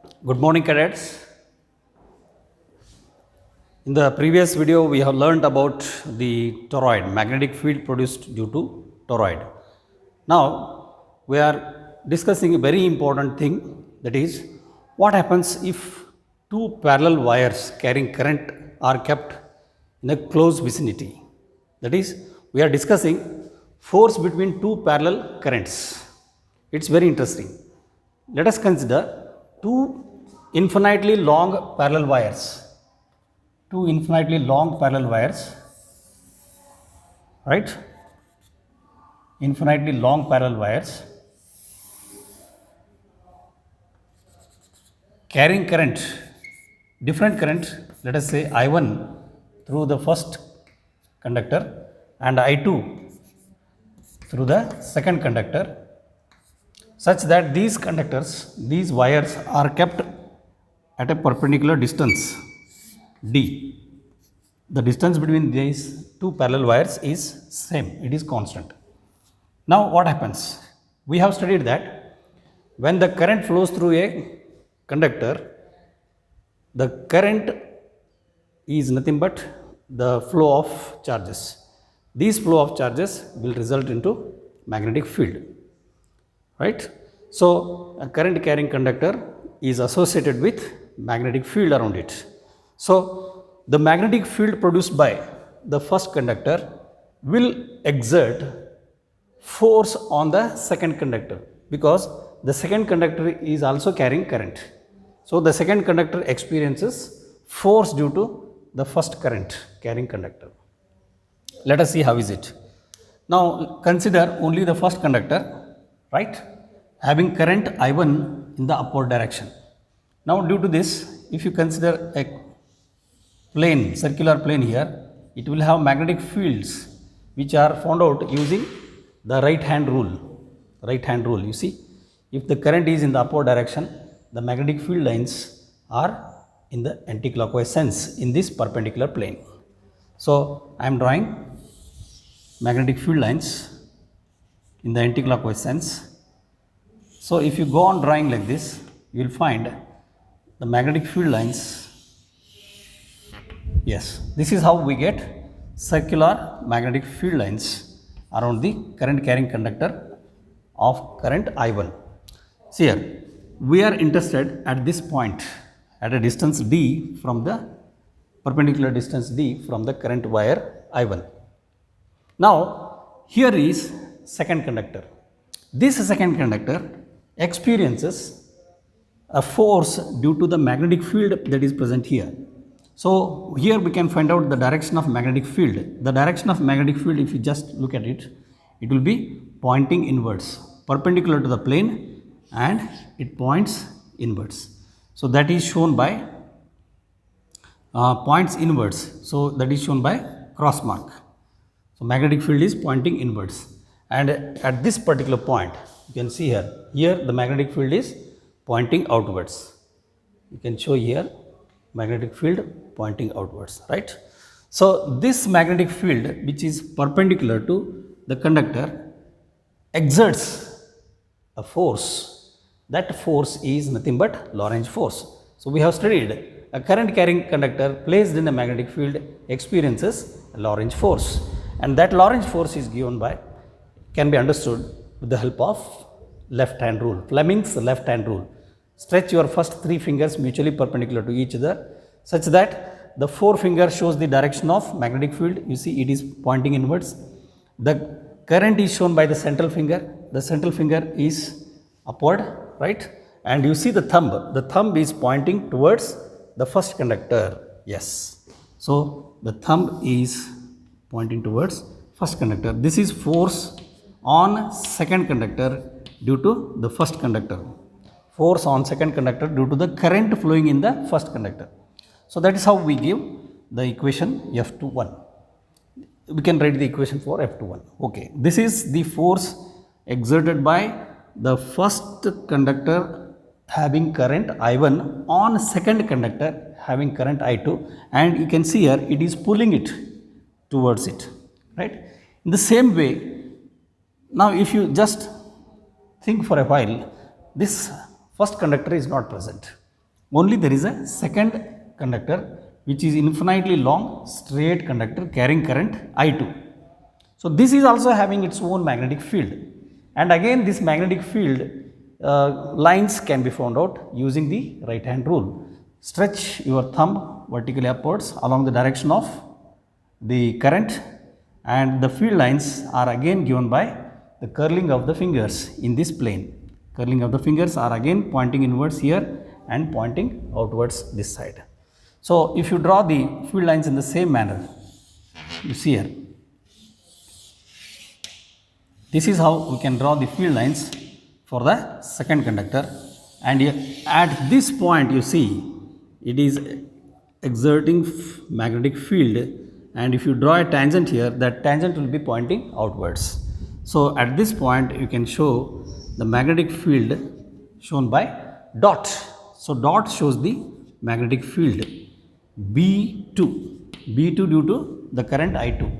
Good morning, cadets. In the previous video, we have learned about the toroid, magnetic field produced due to toroid. Now, we are discussing a very important thing, that is, what happens if two parallel wires carrying current are kept in a close vicinity. That is, we are discussing force between two parallel currents. It's very interesting. Let us consider two infinitely long parallel wires. Two infinitely long parallel wires, right? Infinitely long parallel wires carrying current, different current, let us say I1 through the first conductor and I2 through the second conductor, such that these conductors, these wires are kept at a perpendicular distance d. The distance between these two parallel wires is same, it is constant. Now what happens? We have studied that when the current flows through a conductor, the current is nothing but the flow of charges. These flow of charges will result into magnetic field, right? So a current carrying conductor is associated with magnetic field around it. So the magnetic field produced by the first conductor will exert force on the second conductor, because the second conductor is also carrying current. So the second conductor experiences force due to the first current carrying conductor. Let us see how is it. Now consider only the first conductor, right, having current I1 in the upward direction. Now due to this, if you consider a plane, circular plane here, it will have magnetic fields which are found out using the right hand rule. Right hand rule, you see, if the current is in the upward direction, the magnetic field lines are in the anti-clockwise sense in this perpendicular plane. So I am drawing magnetic field lines in the anti-clockwise sense. So if you go on drawing like this, you will find the magnetic field lines. Yes, this is how we get circular magnetic field lines around the current carrying conductor of current I1. See here, we are interested at this point at a distance d from the perpendicular distance d from the current wire I1. Now here is second conductor. This second conductor experiences a force due to the magnetic field that is present here. So here we can find out the direction of magnetic field. The direction of magnetic field, if you just look at it, it will be pointing inwards, perpendicular to the plane, and it points inwards. So that is shown by points inwards. So that is shown by cross mark. So magnetic field is pointing inwards, and at this particular point, you can see here the magnetic field is pointing outwards. You can show here magnetic field pointing outwards, right? So this magnetic field, which is perpendicular to the conductor, exerts a force. That force is nothing but Lorentz force. So we have studied a current carrying conductor placed in a magnetic field experiences a Lorentz force, and that Lorentz force is given by, can be understood with the help of left hand rule, Fleming's left hand rule. Stretch your first three fingers mutually perpendicular to each other, such that the forefinger shows the direction of magnetic field. You see it is pointing inwards. The current is shown by the central finger. The central finger is upward, right? And you see the thumb is pointing towards the first conductor. Yes. So the thumb is pointing towards first conductor. This is force on second conductor due to the first conductor. Force on second conductor due to the current flowing in the first conductor. So that is how we give the equation F21. We can write the equation for F21. Okay, this is the force exerted by the first conductor having current I1 on second conductor having current I2, and you can see here it is pulling it towards it, right? In the same way, now if you just think for a while, this first conductor is not present. only there is a second conductor which is infinitely long straight conductor carrying current I2. So this is also having its own magnetic field, and again this magnetic field lines can be found out using the right hand rule. Stretch your thumb vertically upwards along the direction of the current, and the field lines are again given by the curling of the fingers in this plane. Curling of the fingers are again pointing inwards here and pointing outwards this side. So if you draw the field lines in the same manner, you see here, this is how we can draw the field lines for the second conductor, and at this point you see it is exerting magnetic field, and if you draw a tangent here, that tangent will be pointing outwards. So at this point you can show the magnetic field shown by dot. So dot shows the magnetic field B2 due to the current I2,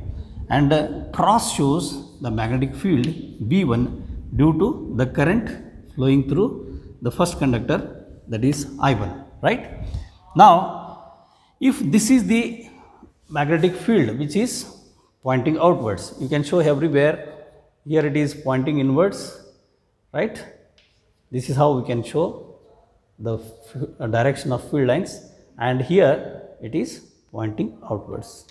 and cross shows the magnetic field B1 due to the current flowing through the first conductor, that is I1, right? Now if this is the magnetic field which is pointing outwards, you can show everywhere. Here it is pointing inwards, right? This is how we can show the direction of field lines, and here it is pointing outwards.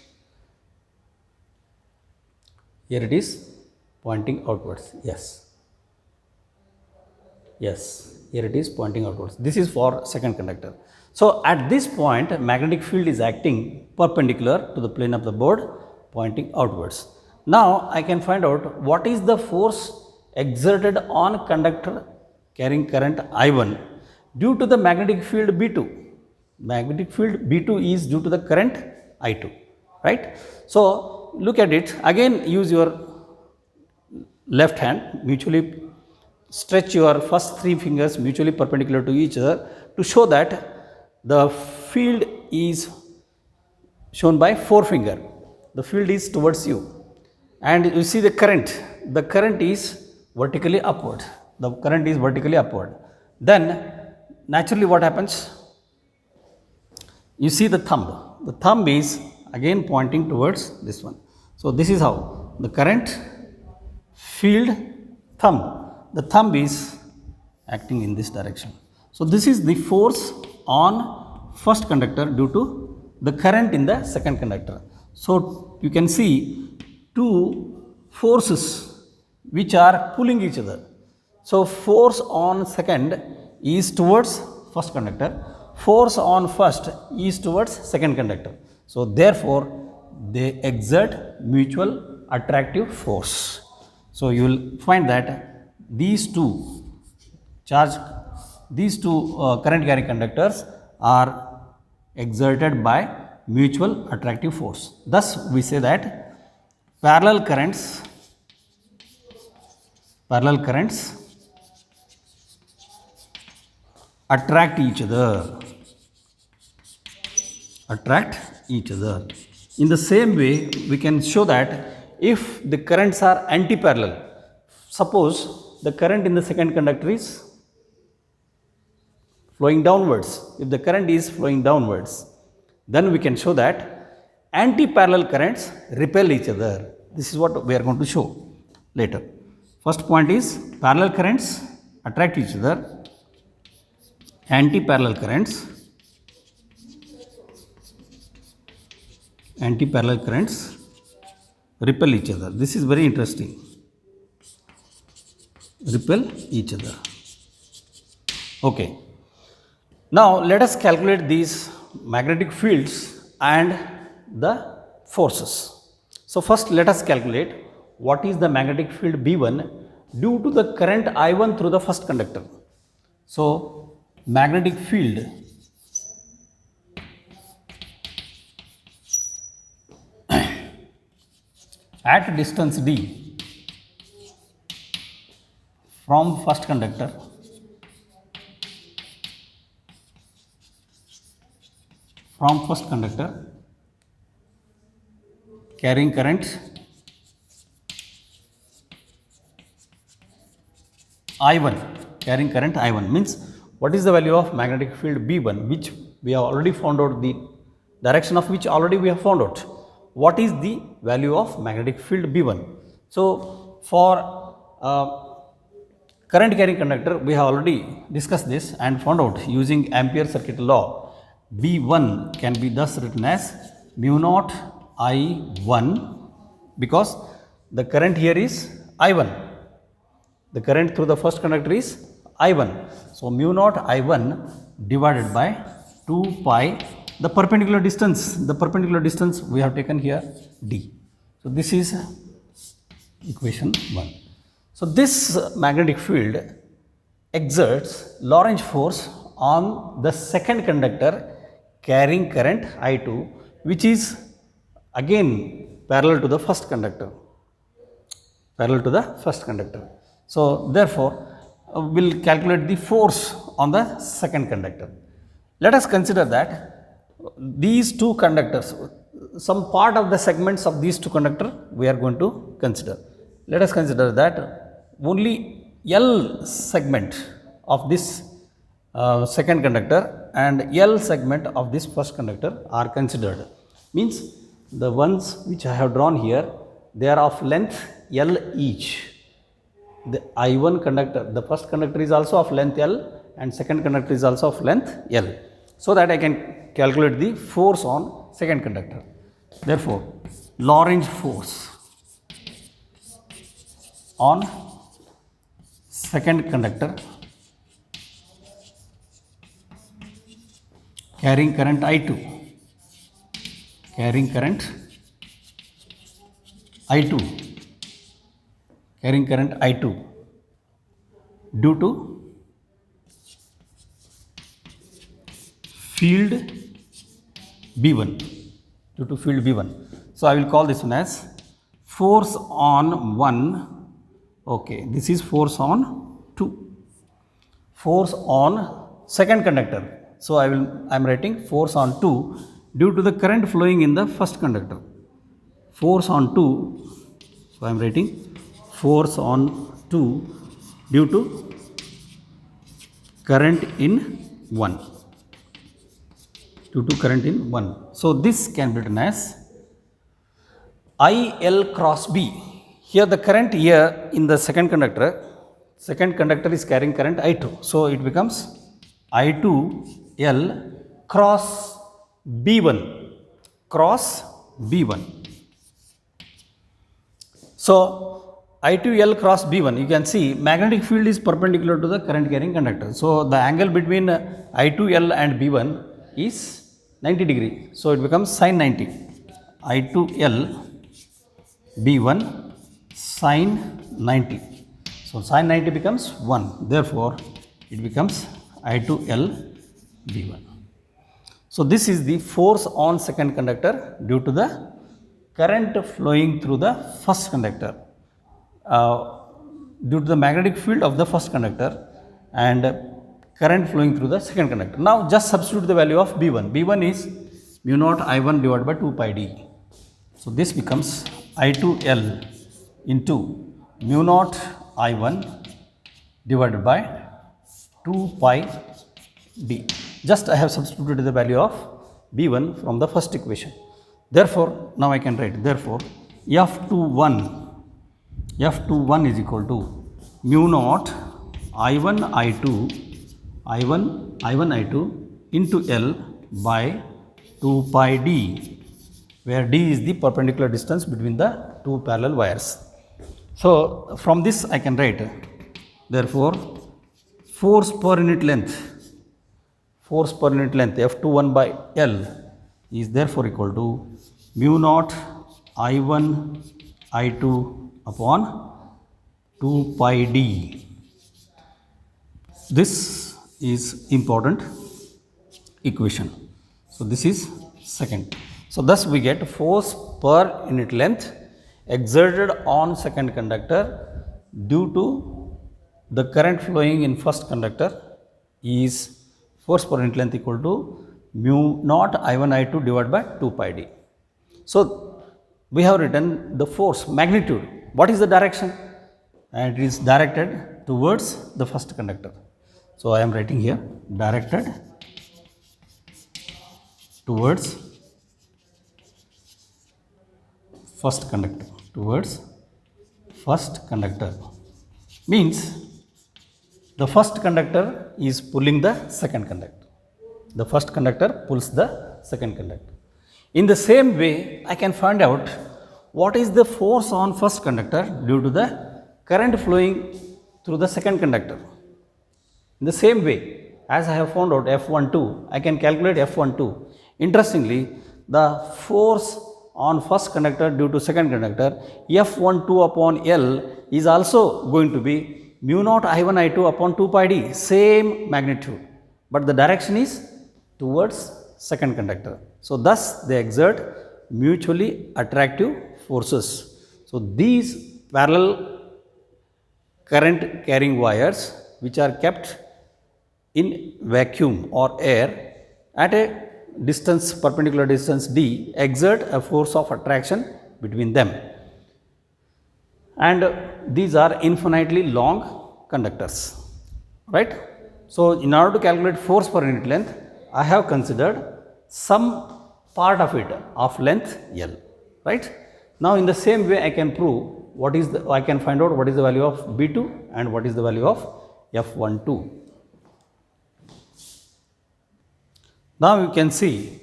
Here it is pointing outwards. Yes, here it is pointing outwards. This is for second conductor. So at this point magnetic field is acting perpendicular to the plane of the board, pointing outwards. Now I can find out what is the force exerted on conductor carrying current I1 due to the magnetic field B2. Magnetic field B2 is due to the current I2, right? So look at it again. Use your left hand, mutually stretch your first three fingers mutually perpendicular to each other to show that the field is shown by forefinger. The field is towards you, and you see the current is vertically upward. The current is vertically upward. Then naturally what happens? You see the thumb. The thumb is again pointing towards this one. So this is how the current, field, thumb. The thumb is acting in this direction. So this is the force on first conductor due to the current in the second conductor. So you can see two forces which are pulling each other. So force on second is towards first conductor, force on first is towards second conductor. So therefore they exert mutual attractive force. So you will find that these two current carrying conductors are exerted by mutual attractive force. Thus we say that parallel currents attract each other. In the same way, we can show that if the currents are anti-parallel, suppose the current in the second conductor is flowing downwards. If the current is flowing downwards, then we can show that anti-parallel currents repel each other. This is what we are going to show later. First point is parallel currents attract each other, anti-parallel currents repel each other. This is very interesting. Repel each other. Okay. Now let us calculate these magnetic fields and the forces. So first let us calculate what is the magnetic field B1 due to the current I1 through the first conductor. So magnetic field at distance d from first conductor carrying current I1 means what is the value of magnetic field B1, which we have already found out, the direction of which already we have found out. What is the value of magnetic field B1? So for current carrying conductor, we have already discussed this and found out using Ampere circuit law. B1 can be thus written as mu naught I1, because the current here is I1. The current through the first conductor is I1. So mu naught I1 divided by 2 pi, the perpendicular distance we have taken here d. So this is equation 1. So this magnetic field exerts Lorentz force on the second conductor carrying current I2, which is again parallel to the first conductor. So therefore, we'll calculate the force on the second conductor. Let us consider that these two conductors, some part of the segments of these two conductors we are going to consider. Let us consider that only L segment of this second conductor and L segment of this first conductor are considered. Means the ones which I have drawn here, they are of length L each. The I1 conductor, the first conductor is also of length L and second conductor is also of length L, so that I can calculate the force on second conductor. Therefore, Lorentz force on second conductor carrying current I2, due to field B1. So I will call this one as force on 1. Okay, this is force on 2. Force on second conductor. So I am writing force on 2 due to the current flowing in the first conductor. Force on 2. So I am writing force on 2 due to current in 1. So this can be written as IL cross B. Here the current here in the second conductor is carrying current I2. So it becomes I2L cross B1. So I2L cross B1, you can see magnetic field is perpendicular to the current carrying conductor. So the angle between I2L and B1 is 90 degree. So it becomes sin 90. I2L B1 sin 90. So sin 90 becomes 1. Therefore, it becomes I2L B1. So this is the force on second conductor due to the current flowing through the first conductor, due to the magnetic field of the first conductor and current flowing through the second conductor. Now just substitute the value of B1. B1 is mu naught I1 divided by 2 pi d. So this becomes I2L into mu naught I1 divided by 2 pi d. Just I have substituted the value of B1 from the first equation. Therefore, now I can write, therefore, F21 is equal to mu naught I1 I2 into L by 2 pi d, where d is the perpendicular distance between the two parallel wires. So from this I can write, therefore, force per unit length F21 by L is therefore equal to mu naught I1 I2 upon 2 pi d. This is important equation. So this is second. So thus we get force per unit length exerted on second conductor due to the current flowing in first conductor is force per unit length equal to mu naught I1 I2 divided by 2 pi d. So we have written the force magnitude. What is the direction? And it is directed towards the first conductor. So I am writing here directed towards first conductor, towards first conductor means the first conductor is pulling the second conductor. The first conductor pulls the second conductor. In the same way, I can find out what is the force on first conductor due to the current flowing through the second conductor. In the same way, as I have found out F12, I can calculate F12. Interestingly, the force on first conductor due to second conductor, F12 upon L is also going to be mu naught I1 I2 upon 2 pi d, same magnitude, but the direction is towards second conductor. So thus they exert mutually attractive forces. So these parallel current carrying wires which are kept in vacuum or air at a distance, perpendicular distance d, exert a force of attraction between them, and these are infinitely long conductors, right? So in order to calculate force per unit length, I have considered some part of it of length L, right? Now in the same way, I can prove what is the, I can find out what is the value of B2 and what is the value of F12. Now you can see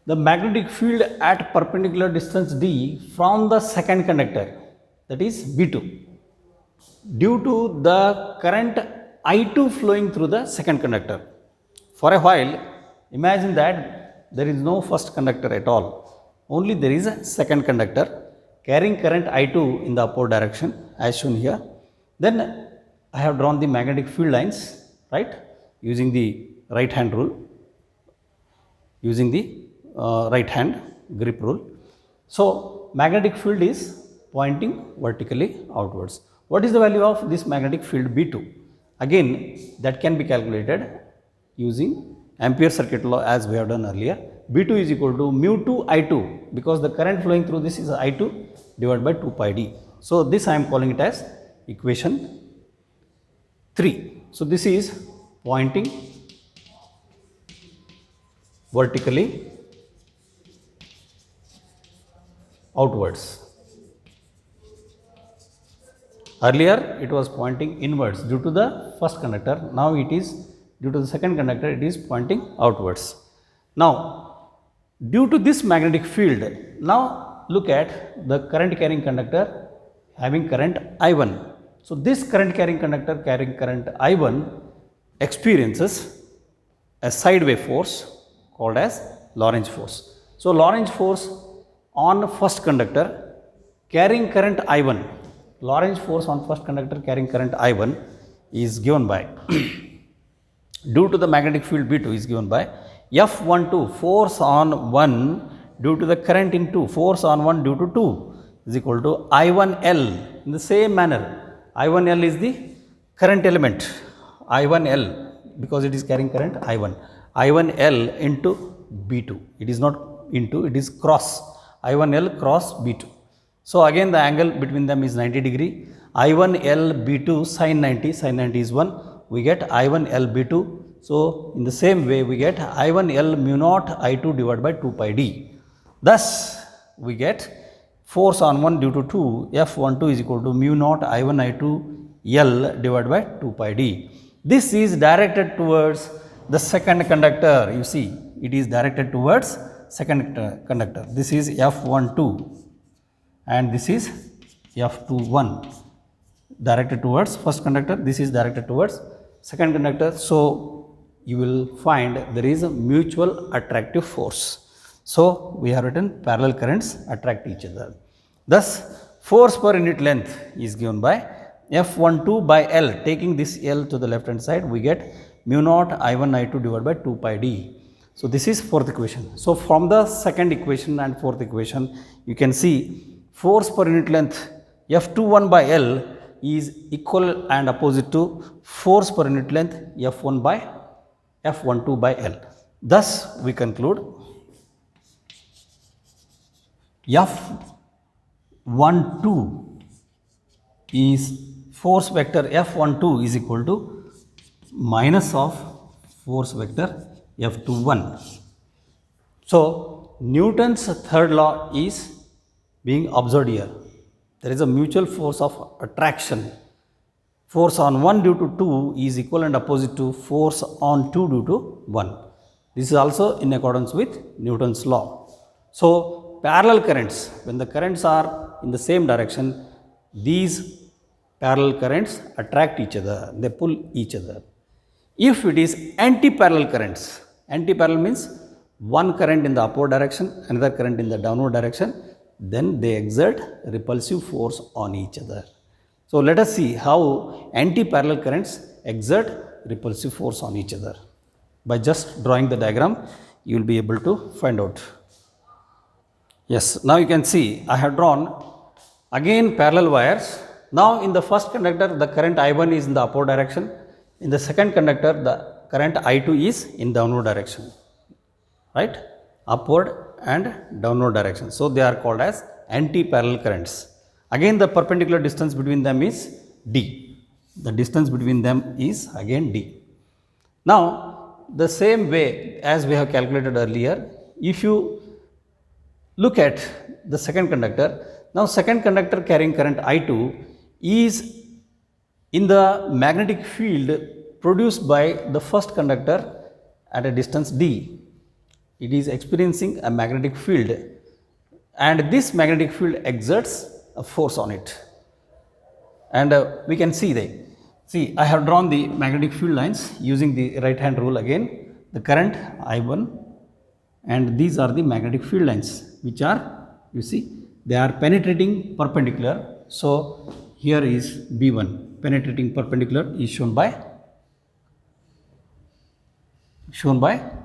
the magnetic field at perpendicular distance d from the second conductor, that is B2, due to the current I2 flowing through the second conductor. For a while, imagine that there is no first conductor at all, only there is a second conductor carrying current I2 in the upward direction as shown here. Then I have drawn the magnetic field lines, right, using the right hand rule, using the right hand grip rule. So magnetic field is pointing vertically outwards. What is the value of this magnetic field B2? Again, that can be calculated using Ampere circuit law as we have done earlier. B2 is equal to mu 2 I2, because the current flowing through this is I2 divided by 2 pi d. So this I am calling it as equation 3. So this is pointing vertically outwards. Earlier it was pointing inwards due to the first conductor. Now it is due to the second conductor, it is pointing outwards. Now due to this magnetic field, now look at the current carrying conductor having current I1. So this current carrying conductor carrying current I1 experiences a sideway force called as Lorentz force. So Lorentz force on first conductor carrying current I1, Lorentz force on first conductor carrying current I1 is given by due to the magnetic field B2 is given by F12, force on 1 due to the current in 2, force on 1 due to 2 is equal to I1L. In the same manner, I1L is the current element, I1L, because it is carrying current I1, I1L into B2. It is not into, it is cross, I1L cross B2. So again the angle between them is 90 degree, I1L B2 sin 90, sin 90 is 1, we get I1L B2. So in the same way we get I1L mu naught I2 divided by 2 pi d. Thus we get force on 1 due to 2, F12 is equal to mu naught I1 I2 L divided by 2 pi d. This is directed towards the second conductor. You see, it is directed towards second conductor. This is F12 and this is F21, directed towards first conductor. This is directed towards second conductor. So you will find there is a mutual attractive force. So we have written parallel currents attract each other. Thus force per unit length is given by F12 by L. Taking this L to the left hand side, we get mu naught I1 I2 divided by 2 pi d. So this is fourth equation. So from the second equation and fourth equation, you can see force per unit length F21 by L is equal and opposite to force per unit length F1 by F12 by L. Thus we conclude F12 is force vector F12 is equal to minus of force vector F21. So Newton's third law is being observed here. There is a mutual force of attraction. Force on 1 due to 2 is equal and opposite to force on 2 due to 1. This is also in accordance with Newton's law. So parallel currents, when the currents are in the same direction, these parallel currents attract each other, they pull each other. If it is anti-parallel currents, anti-parallel means one current in the upward direction, another current in the downward direction, then they exert repulsive force on each other. So let us see how anti-parallel currents exert repulsive force on each other. By just drawing the diagram, you will be able to find out. Yes, now you can see I have drawn again parallel wires. Now in the first conductor, the current I1 is in the upward direction. In the second conductor, the current I2 is in downward direction, right? Upward and downward direction. So they are called as anti-parallel currents. Again, the perpendicular distance between them is d. The distance between them is again d. Now, the same way as we have calculated earlier, if you look at the second conductor, now second conductor carrying current I2 is in the magnetic field produced by the first conductor at a distance d. It is experiencing a magnetic field, and this magnetic field exerts a force on it. And we can see I have drawn the magnetic field lines using the right hand rule again. The current I1, and these are the magnetic field lines which are, you see, they are penetrating perpendicular. So here is B1, penetrating perpendicular is shown by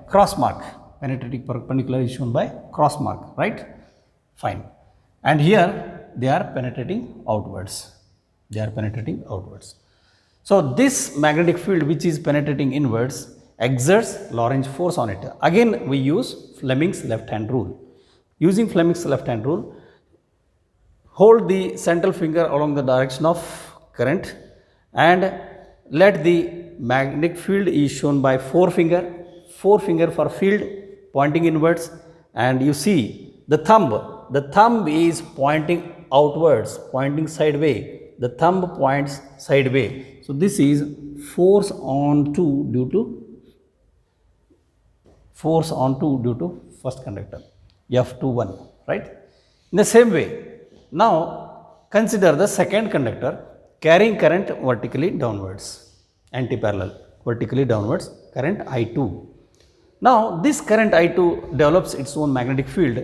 cross mark. Penetrating perpendicular is shown by cross mark, right? Fine. And here they are penetrating outwards. They are penetrating outwards. So this magnetic field which is penetrating inwards exerts Lorentz force on it. Again we use Fleming's left hand rule. Using Fleming's left hand rule, hold the central finger along the direction of current and let the magnetic field is shown by forefinger for field pointing inwards, and you see the thumb is pointing outwards, pointing sideway. The thumb points sideway. So this is force on 2 due to first conductor F21, right? In the same way, now consider the second conductor carrying current vertically downwards, anti-parallel, vertically downwards, current I2. Now this current I2 develops its own magnetic field,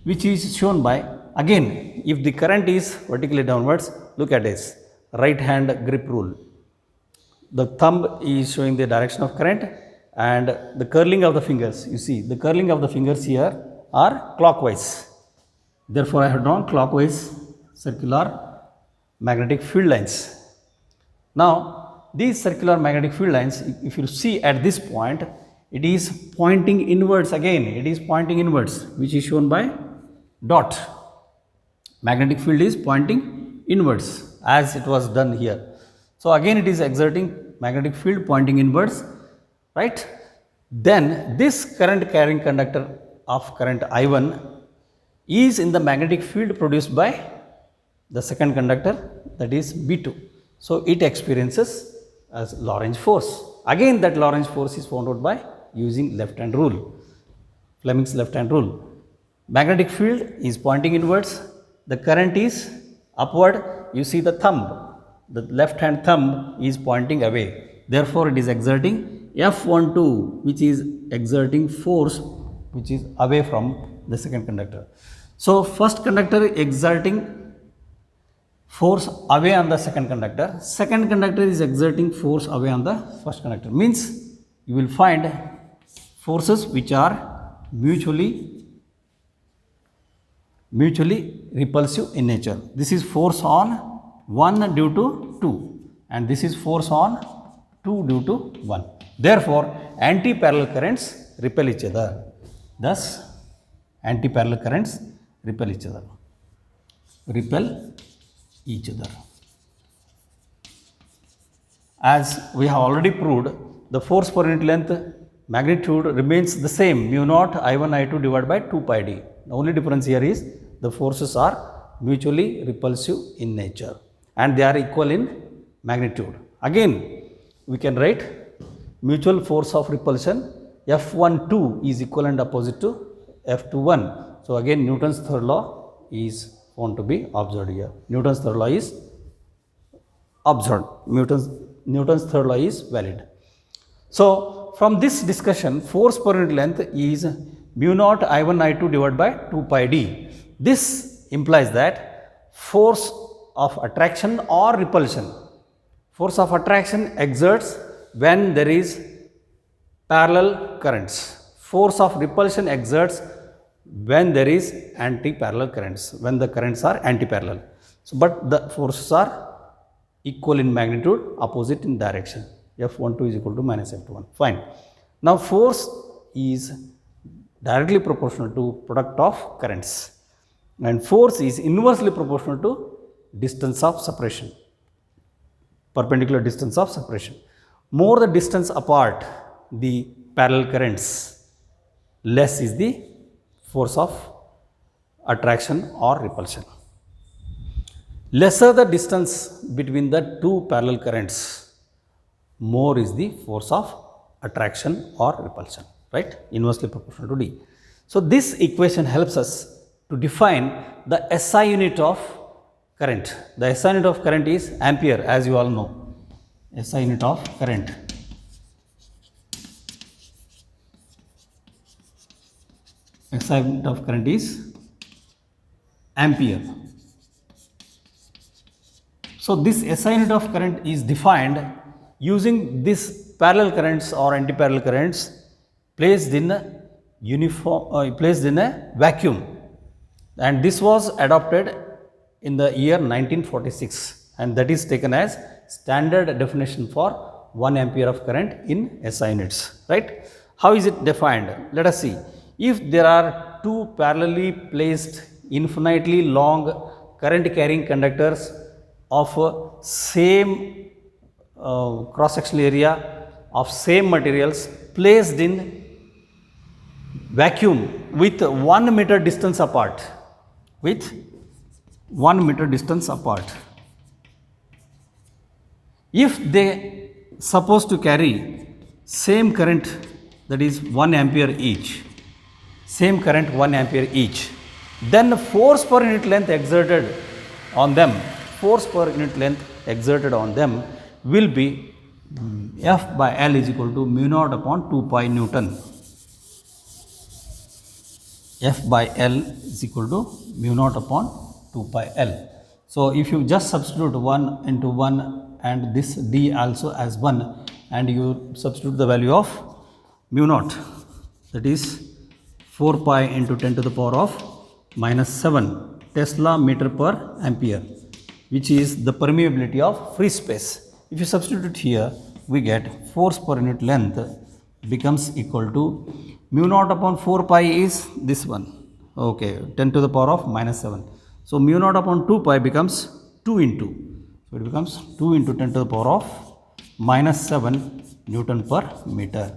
which is shown by, again, if the current is vertically downwards, look at this right hand grip rule. The thumb is showing the direction of current, and the curling of the fingers, you see the curling of the fingers here are clockwise. Therefore I have drawn clockwise circular magnetic field lines. Now these circular magnetic field lines, if you see at this point, it is pointing inwards again, it is pointing inwards, which is shown by dot. Magnetic field is pointing inwards as it was done here. So again it is exerting magnetic field pointing inwards, right? Then this current carrying conductor of current I1 is in the magnetic field produced by the second conductor, that is B2. So it experiences as Lorentz force. Again that Lorentz force is found out by using left hand rule, Fleming's left hand rule. Magnetic field is pointing inwards, the current is upward, you see the thumb, the left hand thumb is pointing away. Therefore it is exerting F12, which is exerting force which is away from the second conductor. So first conductor exerting force away on the second conductor is exerting force away on the first conductor. Means you will find forces which are mutually repulsive in nature. This is force on 1 due to 2, and this is force on 2 due to 1. Therefore anti-parallel currents repel each other. Thus anti-parallel currents repel each other. As we have already proved, the force per unit length magnitude remains the same, mu naught I1 I2 divided by 2 pi d. The only difference here is the forces are mutually repulsive in nature and they are equal in magnitude. Again, we can write mutual force of repulsion F12 is equal and opposite to F21. So again, Newton's third law is found to be observed here. Newton's third law is observed. Newton's third law is valid. So from this discussion, force per unit length is mu naught I1 I2 divided by 2 pi d. This implies that force of attraction or repulsion, force of attraction exerts when there is parallel currents. Force of repulsion exerts when there is anti-parallel currents, when the currents are anti-parallel. So, but the forces are equal in magnitude, opposite in direction. F12 is equal to minus F21. Fine. Now, force is directly proportional to product of currents and force is inversely proportional to distance of separation, perpendicular distance of separation. More the distance apart the parallel currents, less is the force of attraction or repulsion. Lesser the distance between the two parallel currents, more is the force of attraction or repulsion, right? Inversely proportional to D. So this equation helps us to define the SI unit of current. The SI unit of current is ampere, as you all know. SI unit of current. SI unit of current is ampere. So this SI unit of current is defined using these parallel currents or anti-parallel currents placed in a vacuum, and this was adopted in the year 1946, and that is taken as standard definition for 1 ampere of current in SI units, right? How is it defined? Let us see. If there are two parallelly placed infinitely long current carrying conductors of same cross-sectional area of same materials placed in vacuum with 1 meter distance apart, with 1 meter distance apart. If they supposed to carry same current, that is 1 ampere each, same current 1 ampere each, then the force per unit length exerted on them, force per unit length exerted on them will be F by L is equal to mu naught upon 2 pi Newton. F by L is equal to mu naught upon 2 pi L. So if you just substitute 1 into 1 and this D also as 1 and you substitute the value of mu naught, that is 4 pi into 10 to the power of minus 7 Tesla meter per ampere, which is the permeability of free space. If you substitute it here, we get force per unit length becomes equal to mu naught upon 4 pi is this one, okay, 10 to the power of minus 7. So mu naught upon 2 pi becomes 2 into, so it becomes 2 into 10 to the power of minus 7 Newton per meter.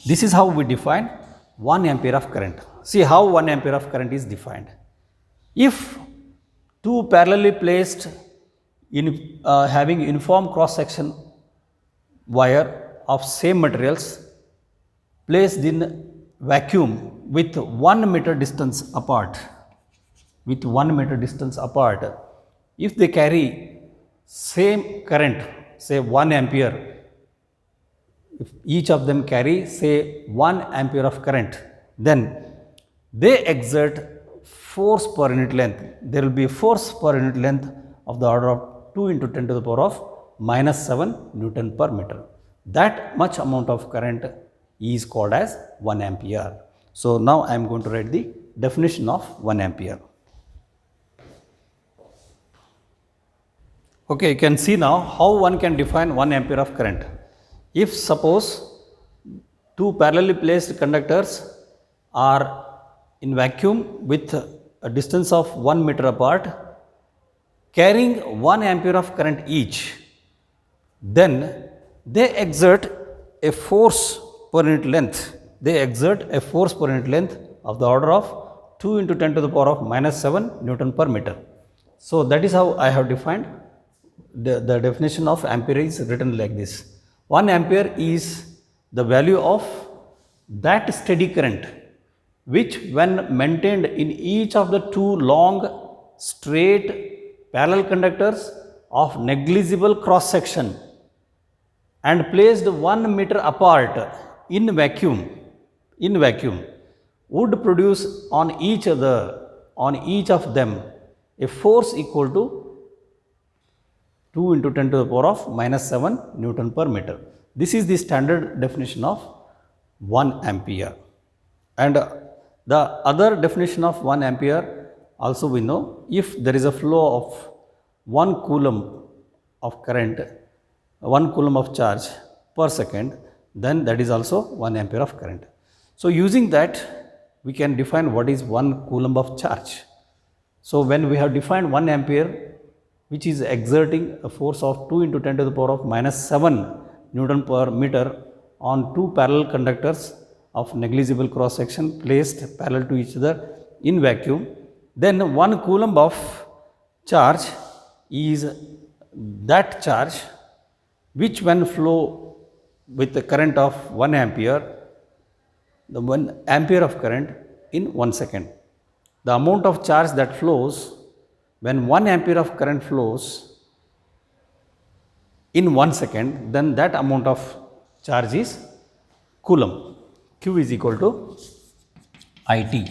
This is how we define 1 ampere of current. See how 1 ampere of current is defined. If two parallelly placed having uniform cross section wire of same materials placed in vacuum with 1 meter distance apart, with 1 meter distance apart, if they carry same current, say 1 ampere, if each of them carry say 1 ampere of current, then they exert force per unit length. There will be force per unit length of the order of 2 into 10 to the power of minus 7 Newton per meter. That much amount of current is called as 1 ampere. So now I am going to write the definition of 1 ampere. Okay, you can see now how one can define 1 ampere of current. If suppose two parallelly placed conductors are in vacuum with a distance of 1 meter apart, carrying 1 ampere of current each, then they exert a force per unit length. They exert a force per unit length of the order of 2 into 10 to the power of minus 7 Newton per meter. So that is how I have defined the definition of ampere is written like this. 1 ampere is the value of that steady current which when maintained in each of the two long straight parallel conductors of negligible cross section and placed 1 meter apart in vacuum would produce on each of them a force equal to 2 into 10 to the power of minus 7 Newton per meter. This is the standard definition of 1 ampere. And the other definition of 1 ampere also we know, if there is a flow of 1 coulomb of current, 1 coulomb of charge per second, then that is also 1 ampere of current. So using that we can define what is 1 coulomb of charge. So when we have defined 1 ampere which is exerting a force of 2 into 10 to the power of minus 7 Newton per meter on two parallel conductors of negligible cross section placed parallel to each other in vacuum, then 1 coulomb of charge is that charge which when flow with the current of 1 ampere, the 1 ampere of current in 1 second. The amount of charge that flows when 1 ampere of current flows in 1 second, then that amount of charge is coulomb. Q is equal to IT.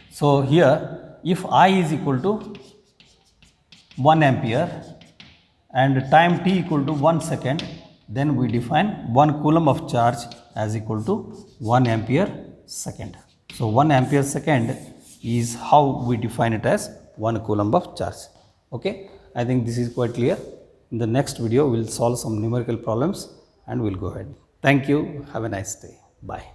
So here if I is equal to 1 ampere and time t equal to 1 second, then we define 1 coulomb of charge as equal to 1 ampere second. So 1 ampere second is how we define it as 1 coulomb of charge. Okay, I think this is quite clear. In the next video we will solve some numerical problems and we will go ahead. Thank you. Have a nice day. Bye.